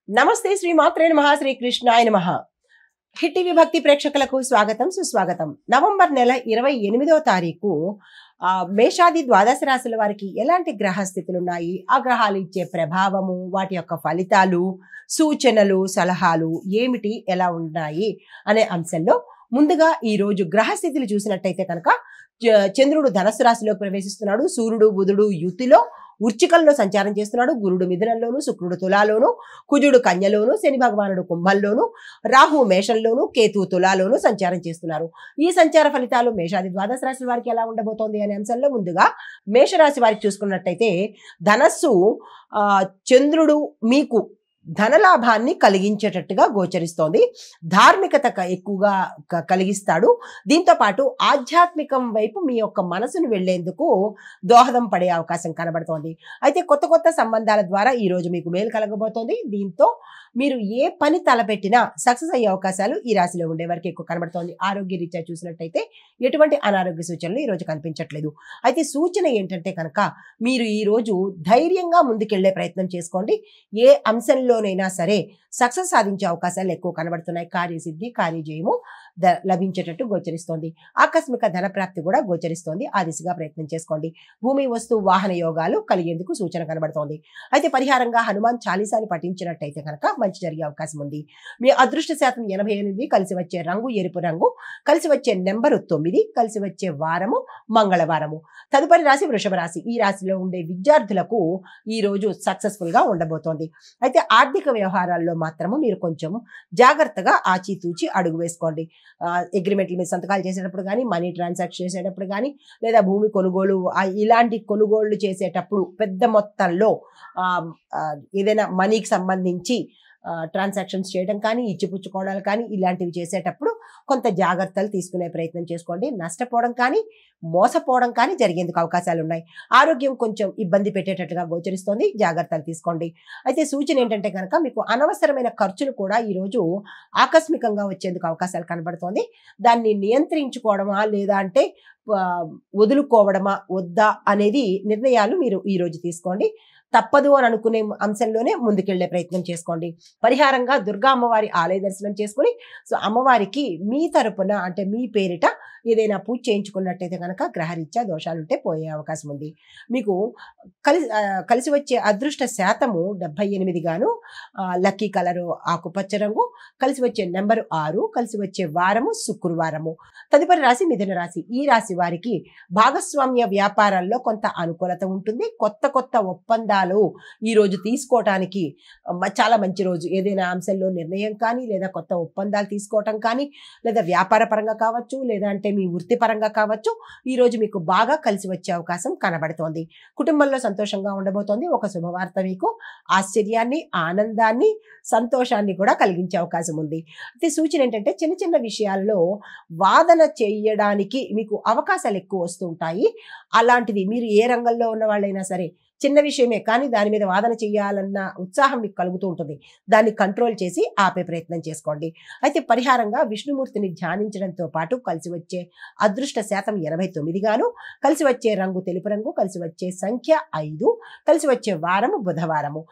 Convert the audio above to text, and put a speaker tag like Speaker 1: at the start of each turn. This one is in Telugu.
Speaker 1: నమస్తే శ్రీ మాత్రే నమః శ్రీ కృష్ణాయ నమః. హిట్ టీవీ భక్తి ప్రేక్షకులకు స్వాగతం సుస్వాగతం. నవంబర్ నెల 28వ తారీఖు మేషాది ద్వాదశ రాశుల వారికి ఎలాంటి గ్రహ స్థితులు ఉన్నాయి, ఆ గ్రహాలు ఇచ్చే ప్రభావము, వాటి యొక్క ఫలితాలు, సూచనలు, సలహాలు ఏమిటి, ఎలా ఉన్నాయి అనే అంశంలో ముందుగా ఈ రోజు గ్రహ స్థితులు చూసినట్టయితే కనుక చంద్రుడు ధనస్సు రాశిలోకి ప్రవేశిస్తున్నాడు. సూర్యుడు బుధుడు యుతిలో వృచ్చికంలో సంచారం చేస్తున్నాడు. గురుడు మిథునంలోను, శుక్రుడు తులాలోను, కుజుడు కన్యలోను, శని భగవానుడు కుంభంలోను, రాహు మేషంలోను, కేతు తులాలోను సంచారం చేస్తున్నారు. ఈ సంచార ఫలితాలు మేషాది ద్వాదశ రాశి వారికి ఎలా ఉండబోతోంది అనే అంశంలో ముందుగా మేషరాశి వారికి చూసుకున్నట్టయితే ధనస్సు చంద్రుడు మీకు ధనలాభాన్ని కలిగించేటట్టుగా గోచరిస్తోంది. ధార్మికత ఎక్కువగా కలిగిస్తాడు. దీంతో పాటు ఆధ్యాత్మికం వైపు మీ యొక్క మనసును వెళ్లేందుకు దోహదం పడే అవకాశం కనబడుతోంది. అయితే కొత్త కొత్త సంబంధాల ద్వారా ఈ రోజు మీకు మేలు కలగబోతోంది. దీంతో మీరు ఏ పని తలపెట్టినా సక్సెస్ అయ్యే అవకాశాలు ఈ రాశిలో ఉండే వారికి ఎక్కువ కనబడుతోంది. ఆరోగ్య రీత్యా చూసినట్టయితే ఎటువంటి అనారోగ్య సూచనలు ఈ రోజు కనిపించట్లేదు. అయితే సూచన ఏంటంటే కనుక మీరు ఈ రోజు ధైర్యంగా ముందుకెళ్లే ప్రయత్నం చేసుకోండి. ఏ అంశంలోనైనా సరే సక్సెస్ సాధించే అవకాశాలు ఎక్కువ కనబడుతున్నాయి. కార్యసిద్ధి, కార్యజయము లభించేటట్టు గోచరిస్తోంది. ఆకస్మిక ధన ప్రాప్తి కూడా గోచరిస్తోంది. ఆ దిశగా ప్రయత్నం చేసుకోండి. భూమి, వస్తు, వాహన యోగాలు కలిగేందుకు సూచన కనబడుతోంది. అయితే పరిహారంగా హనుమాన్ చాలీసాని పఠించినట్టయితే కనుక మంచి జరిగే అవకాశం ఉంది. మీ అదృష్ట శాతం 88, కలిసి వచ్చే రంగు ఎరుపు రంగు, కలిసి వచ్చే నెంబరు 9, కలిసి వచ్చే వారము మంగళవారము. తదుపరి రాశి వృషభ రాశి. ఈ రాశిలో ఉండే విద్యార్థులకు ఈ రోజు సక్సెస్ఫుల్ గా ఉండబోతోంది. అయితే ఆర్థిక వ్యవహారాల్లో మాత్రము మీరు కొంచెం జాగ్రత్తగా ఆచితూచి అడుగు వేసుకోండి. అగ్రిమెంట్ల మీద సంతకాలు చేసేటప్పుడు కానీ, మనీ ట్రాన్సాక్షన్ చేసేటప్పుడు కానీ, లేదా భూమి కొనుగోలు ఇలాంటి కొనుగోళ్లు చేసేటప్పుడు పెద్ద మొత్తంలో ఏదైనా మనీకి సంబంధించి ట్రాన్సాక్షన్స్ చేయడం కానీ, ఇచ్చిపుచ్చుకోవడాలు కానీ ఇలాంటివి చేసేటప్పుడు కొంత జాగ్రత్తలు తీసుకునే ప్రయత్నం చేసుకోండి. నష్టపోవడం కానీ, మోసపోవడం కానీ జరిగేందుకు అవకాశాలు ఉన్నాయి. ఆరోగ్యం కొంచెం ఇబ్బంది పెట్టేటట్టుగా గోచరిస్తోంది. జాగ్రత్తలు తీసుకోండి. అయితే సూచన ఏంటంటే కనుక మీకు అనవసరమైన ఖర్చులు కూడా ఈరోజు ఆకస్మికంగా వచ్చేందుకు అవకాశాలు కనబడుతోంది. దాన్ని నియంత్రించుకోవడమా లేదా అంటే వదులుకోవడమా వద్దా అనేది నిర్ణయాలు మీరు ఈ రోజు తీసుకోండి. తప్పదు అని అనుకునే అంశంలోనే ముందుకెళ్లే ప్రయత్నం చేసుకోండి. పరిహారంగా దుర్గా అమ్మవారి ఆలయ దర్శనం చేసుకుని అమ్మవారికి మీ తరపున అంటే మీ పేరిట ఏదైనా పూజ చేయించుకున్నట్టయితే కనుక గ్రహరీత్యా దోషాలుంటే పోయే అవకాశం ఉంది. మీకు కలిసి వచ్చే అదృష్ట శాతము 78 గాను, లక్కీ కలరు ఆకుపచ్చ రంగు, కలిసి వచ్చే నెంబరు 6, కలిసి వచ్చే వారము శుక్రవారము. తదుపరి రాశి మిథున రాశి. ఈ రాశి వారికి భాగస్వామ్య వ్యాపారాల్లో కొంత అనుకూలత ఉంటుంది. కొత్త కొత్త ఒప్పందాలు ఈ రోజు తీసుకోవటానికి చాలా మంచి రోజు. ఏదైనా అంశంలో నిర్ణయం కానీ, లేదా కొత్త ఒప్పందాలు తీసుకోవటం కానీ, లేదా వ్యాపార పరంగా కావచ్చు, లేదా అంటే మీ వృత్తిపరంగా కావచ్చు, ఈ రోజు మీకు బాగా కలిసి వచ్చే అవకాశం కనబడుతోంది. కుటుంబంలో సంతోషంగా ఉండబోతోంది. ఒక శుభవార్త మీకు ఆశ్చర్యాన్ని, ఆనందాన్ని, సంతోషాన్ని కూడా కలిగించే అవకాశం ఉంది. అయితే సూచన ఏంటంటే చిన్న చిన్న విషయాల్లో వాదన చేయడానికి మీకు అవకాశాలు ఎక్కువ వస్తూ ఉంటాయి. అలాంటిది మీరు ఏ రంగంలో ఉన్న వాళ్ళైనా సరే చిన్న విషయమే కానీ దాని మీద వాదన చేయాలన్న ఉత్సాహం మీకు కలుగుతూ ఉంటుంది. దాన్ని కంట్రోల్ చేసి ఆపే ప్రయత్నం చేసుకోండి. అయితే పరిహారంగా విష్ణుమూర్తిని ధ్యానించడంతో పాటు కలిసి వచ్చే అదృష్ట శాతం 89 గాను, కలిసి వచ్చే రంగు తెలుపు రంగు, కలిసి వచ్చే సంఖ్య 5, కలిసి వచ్చే వారము బుధవారము.